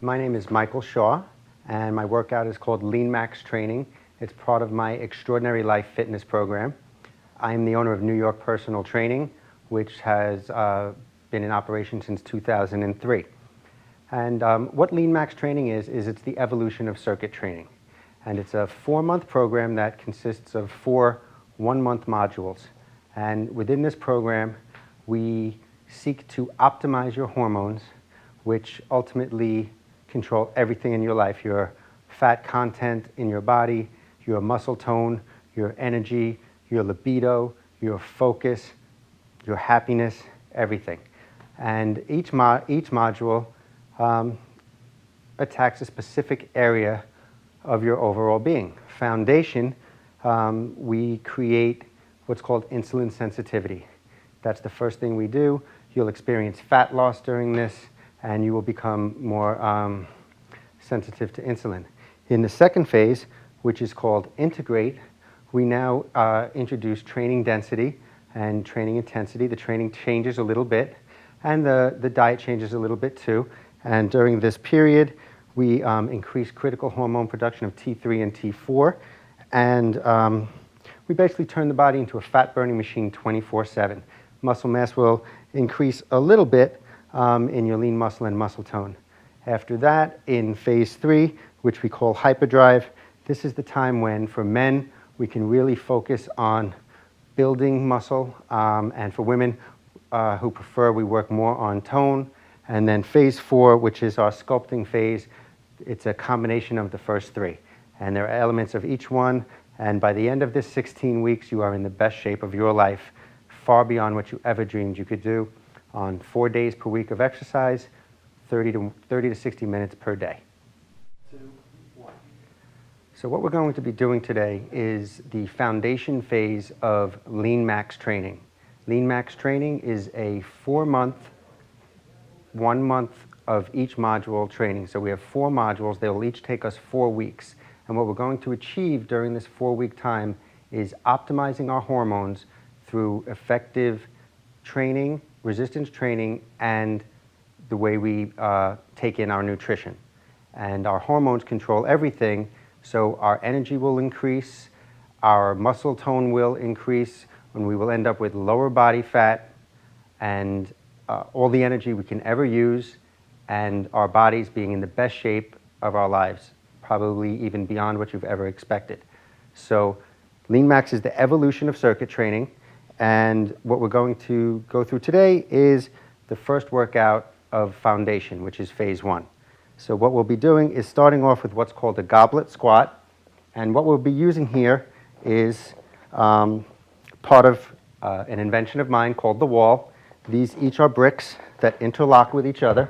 My name is Michael Shaw, and my workout is called Lean Max Training. It's part of my Extraordinary Life fitness program. I'm the owner of New York Personal Training, which has been in operation since 2003. And what Lean Max Training is it's the evolution of circuit training. And it's a 4-month program that consists of 4 one-month modules. And within this program, we seek to optimize your hormones, which ultimately control everything in your life, your fat content in your body, your muscle tone, your energy, your libido, your focus, your happiness, everything. And each module attacks a specific area of your overall being. Foundation, we create what's called insulin sensitivity. That's the first thing we do. You'll experience fat loss during this, and you will become more sensitive to insulin. In the second phase, which is called integrate, we now introduce training density and training intensity. The training changes a little bit, and the diet changes a little bit too. And during this period, we increase critical hormone production of T3 and T4, and we basically turn the body into a fat-burning machine 24/7. Muscle mass will increase a little bit in your lean muscle and muscle tone. After that, in phase 3, which we call hyperdrive, this is the time when, for men, we can really focus on building muscle, and for women who prefer, we work more on tone. And then phase 4, which is our sculpting phase, it's a combination of the first 3. And there are elements of each one, and by the end of this 16 weeks, you are in the best shape of your life, far beyond what you ever dreamed you could do, on 4 days per week of exercise, 30 to 60 minutes per day. 2, 1. So what we're going to be doing today is the foundation phase of Lean Max Training. Lean Max Training is a 4-month, 1 month of each module training. So we have 4 modules. They will each take us 4 weeks. And what we're going to achieve during this 4-week time is optimizing our hormones through effective training, resistance training, and the way we take in our nutrition. And our hormones control everything, so our energy will increase, our muscle tone will increase, and we will end up with lower body fat and all the energy we can ever use, and our bodies being in the best shape of our lives, probably even beyond what you've ever expected. So Lean Max is the evolution of circuit training, and what we're going to go through today is the first workout of foundation, which is phase 1. So what we'll be doing is starting off with what's called a goblet squat, and what we'll be using here is part of an invention of mine called the wall. These each are bricks that interlock with each other,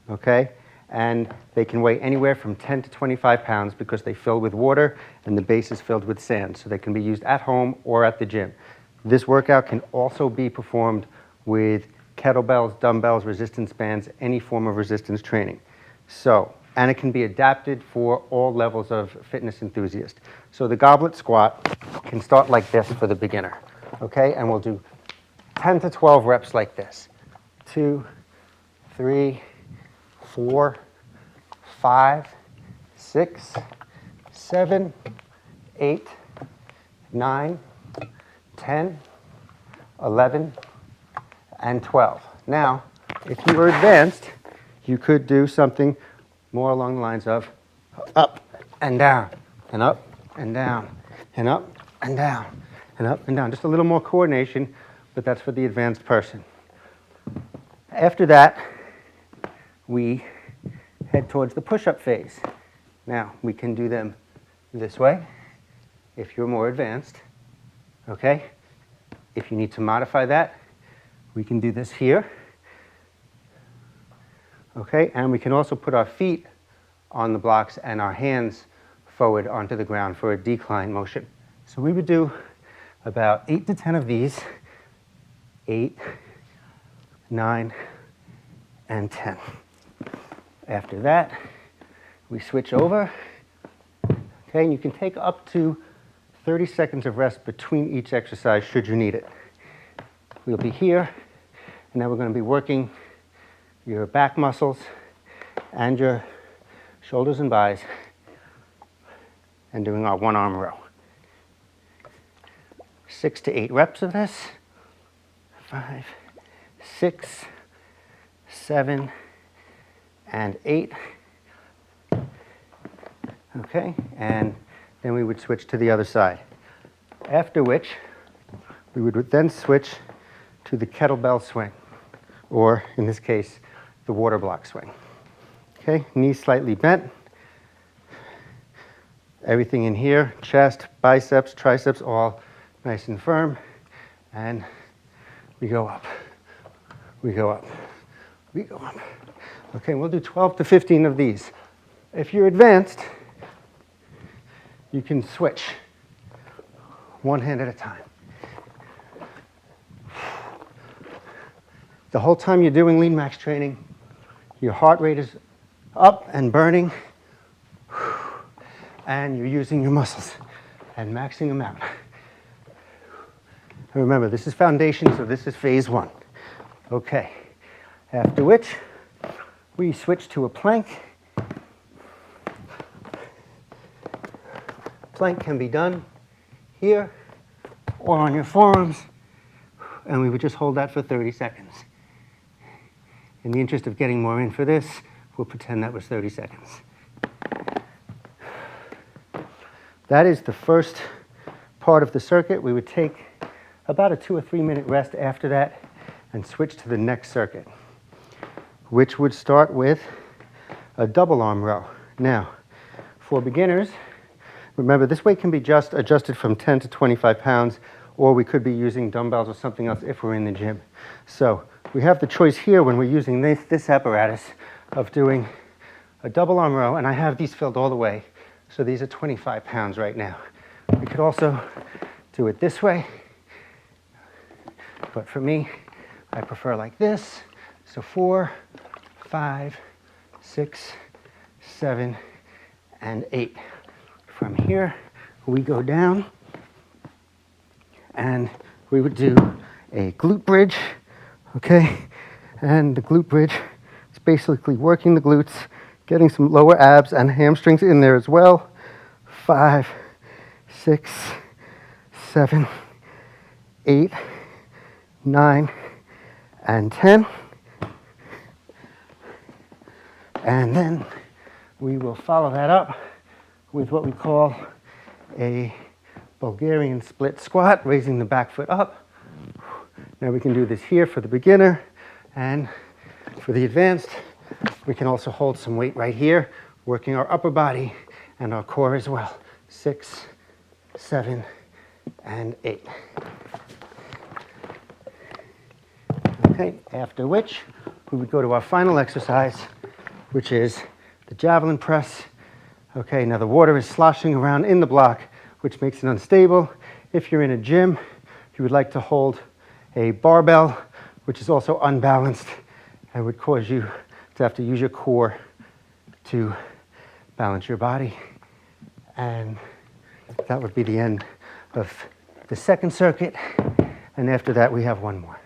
okay? And they can weigh anywhere from 10 to 25 pounds because they fill with water and the base is filled with sand, so they can be used at home or at the gym. This workout can also be performed with kettlebells, dumbbells, resistance bands, any form of resistance training. So, and it can be adapted for all levels of fitness enthusiast. So the goblet squat can start like this for the beginner, okay? And we'll do 10 to 12 reps like this. 2, 3, 4, 5, 6, 7, 8, 9, 10, 11, and 12. Now, if you were advanced, you could do something more along the lines of up and down, and up and down, and up and down, and up and down. Just a little more coordination, but that's for the advanced person. After that, we head towards the push-up phase. Now, we can do them this way if you're more advanced, okay? If you need to modify that, we can do this here, okay? And we can also put our feet on the blocks and our hands forward onto the ground for a decline motion. So we would do about 8 to 10 of these, 8, 9, and 10. After that, we switch over, okay? And you can take up to 30 seconds of rest between each exercise should you need it. We'll be here, and now we're going to be working your back muscles and your shoulders and buys, and doing our one arm row. 6 to 8 reps of this. 5, 6, 7, and 8. Okay, and then we would switch to the other side. After which, we would then switch to the kettlebell swing, or in this case, the water block swing. Okay, knees slightly bent. Everything in here, chest, biceps, triceps, all nice and firm. And we go up, we go up, we go up. Okay, we'll do 12 to 15 of these. If you're advanced, you can switch one hand at a time. The whole time you're doing lean max training, your heart rate is up and burning, and you're using your muscles and maxing them out. And remember, this is foundation, so this is phase 1. Okay, after which we switch to a plank. Plank can be done here or on your forearms, and we would just hold that for 30 seconds. In the interest of getting more in for this, we'll pretend that was 30 seconds. That is the first part of the circuit. We would take about a 2 or 3 minute rest after that and switch to the next circuit, which would start with a double arm row. Now, for beginners, remember this weight can be adjusted from 10 to 25 pounds, or we could be using dumbbells or something else if we're in the gym. So we have the choice here when we're using this apparatus of doing a double arm row, and I have these filled all the way, so these are 25 pounds right now. We could also do it this way, but for me, I prefer like this. So 4, 5, 6, 7, and 8. From here, we go down, and we would do a glute bridge, okay? And the glute bridge is basically working the glutes, getting some lower abs and hamstrings in there as well. 5, 6, 7, 8, 9, and 10. And then we will follow that up with what we call a Bulgarian split squat, raising the back foot up. Now we can do this here for the beginner, and for the advanced, we can also hold some weight right here, working our upper body and our core as well. 6, 7, and 8. Okay, after which we would go to our final exercise, which is the javelin press. Okay, now the water is sloshing around in the block, which makes it unstable. If you're in a gym, you would like to hold a barbell, which is also unbalanced and would cause you to have to use your core to balance your body. And that would be the end of the second circuit. And after that, we have one more.